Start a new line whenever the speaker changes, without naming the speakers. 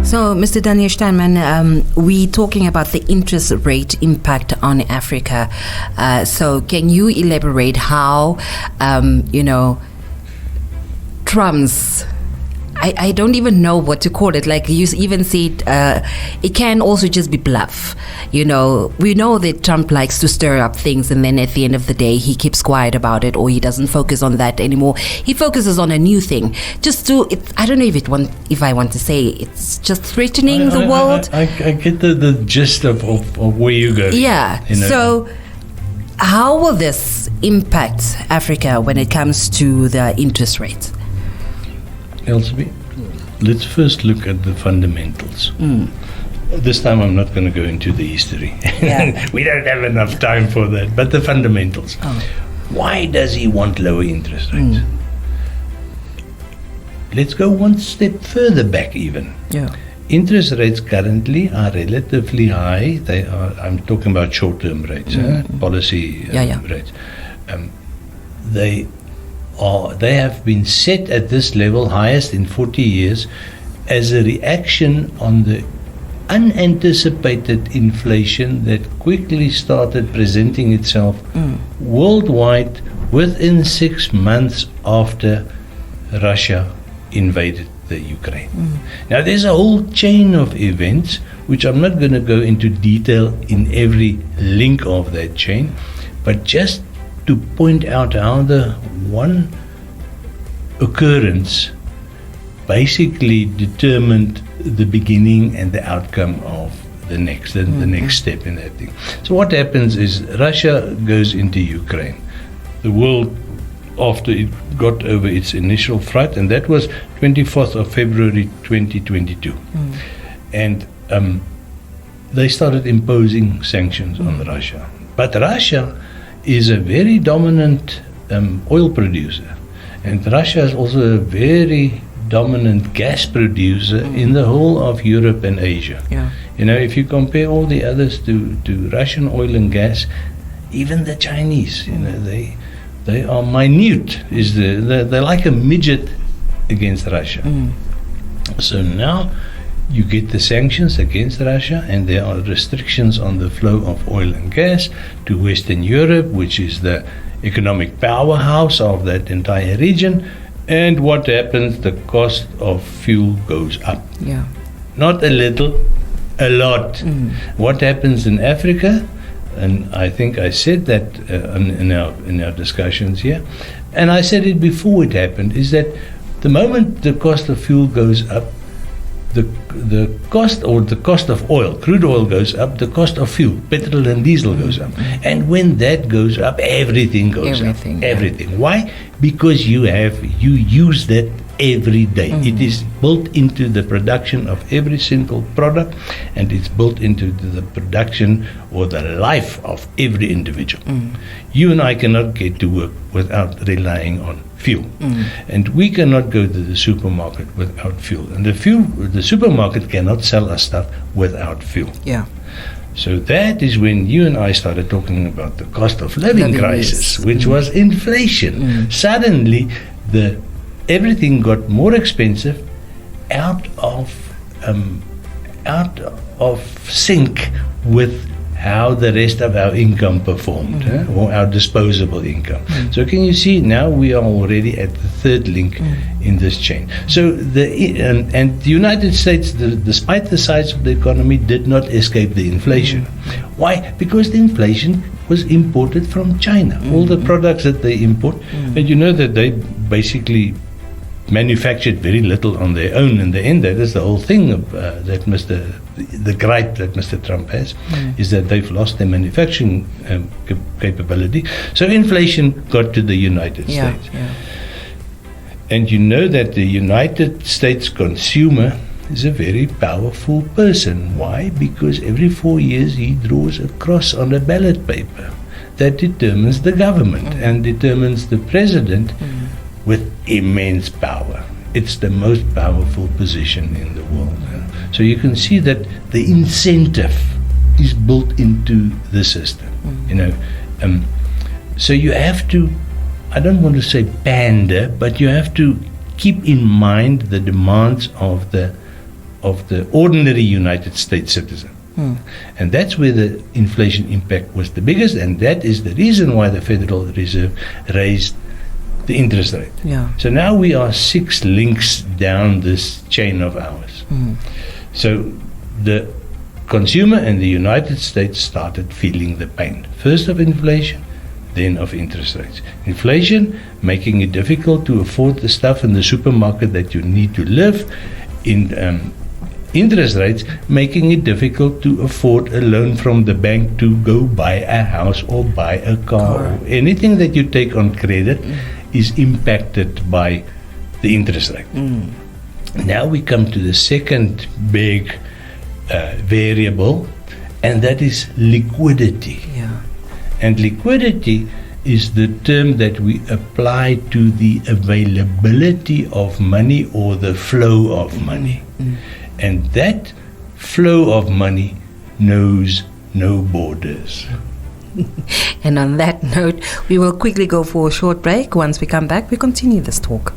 So, Mr. Daniel Steinman, we're talking about the interest rate impact on Africa. So, can you elaborate how, Trump's, I don't even know what to call it. Like you even said, it can also just be bluff. We know that Trump likes to stir up things, and then at the end of the day, he keeps quiet about it, or he doesn't focus on that anymore. He focuses on a new thing. I don't know if I want to say it's just threatening the world.
I get the gist of where you go.
Yeah. So, how will this impact Africa when it comes to the interest rates?
Elsie, let's first look at the fundamentals. This time I'm not going to go into the history.
Yeah.
We don't have enough time for that. But the fundamentals. Why does he want lower interest rates? Let's go one step further back even.
Yeah.
Interest rates currently are relatively high. I'm talking about short-term rates, policy rates. They have been set at this level, highest in 40 years, as a reaction on the unanticipated inflation that quickly started presenting itself worldwide within 6 months after Russia invaded the Ukraine. Now, there's a whole chain of events, which I'm not going to go into detail in every link of that chain, but just to point out how the one occurrence basically determined the beginning and the outcome of the next step in that thing. So what happens is Russia goes into Ukraine. The world, after it got over its initial fright, and that was 24th of February 2022. And they started imposing sanctions on Russia. But Russia is a very dominant oil producer, and Russia is also a very dominant gas producer in the whole of Europe and Asia.
Yeah.
If you compare all the others to Russian oil and gas, even the Chinese, they are minute. They're like a midget against Russia. So now you get the sanctions against Russia, and there are restrictions on the flow of oil and gas to Western Europe, which is the economic powerhouse of that entire region. And what happens? The cost of fuel goes up.
Yeah.
Not a little, a lot. What happens in Africa? And I think I said that in our discussions here, and I said it before it happened, is that the moment the cost of fuel goes up, the cost of oil, crude oil goes up, the cost of fuel, petrol and diesel goes up. And when that goes up, everything goes up. Everything. Why? Because you use that every day. It is built into the production of every single product, and it's built into the production or the life of every individual. You and I cannot get to work without relying on fuel, and we cannot go to the supermarket without fuel, and the supermarket cannot sell us stuff without fuel.
Yeah.
So that is when you and I started talking about the cost of living crisis, which was inflation. Suddenly, everything got more expensive, out of sync with how the rest of our income performed, or our disposable income. So can you see, now we are already at the third link in this chain. So the United States, despite the size of the economy, did not escape the inflation. Why? Because the inflation was imported from China. All the products that they import, and you know that they basically manufactured very little on their own in the end. That is the whole thing of, the gripe that Mr. Trump has, is that they've lost their manufacturing capability. So inflation got to the United States. Yeah. And you know that the United States consumer is a very powerful person. Why? Because every 4 years he draws a cross on a ballot paper that determines the government and determines the president with immense power. It's the most powerful position in the world. So you can see that the incentive is built into the system. So you have to, I don't want to say pander, but you have to keep in mind the demands of the of the ordinary United States citizen. And that's where the inflation impact was the biggest, and that is the reason why the Federal Reserve raised the interest rate.
Yeah.
So now we are 6 links down this chain of ours. So the consumer in the United States started feeling the pain, first of inflation, then of interest rates. Inflation making it difficult to afford the stuff in the supermarket that you need to live. In interest rates making it difficult to afford a loan from the bank to go buy a house or buy a car. Or anything that you take on credit is impacted by the interest rate. Now we come to the second big variable, and that is liquidity.
Yeah.
And liquidity is the term that we apply to the availability of money or the flow of money. And that flow of money knows no borders.
And on that note, we will quickly go for a short break. Once we come back, we continue this talk.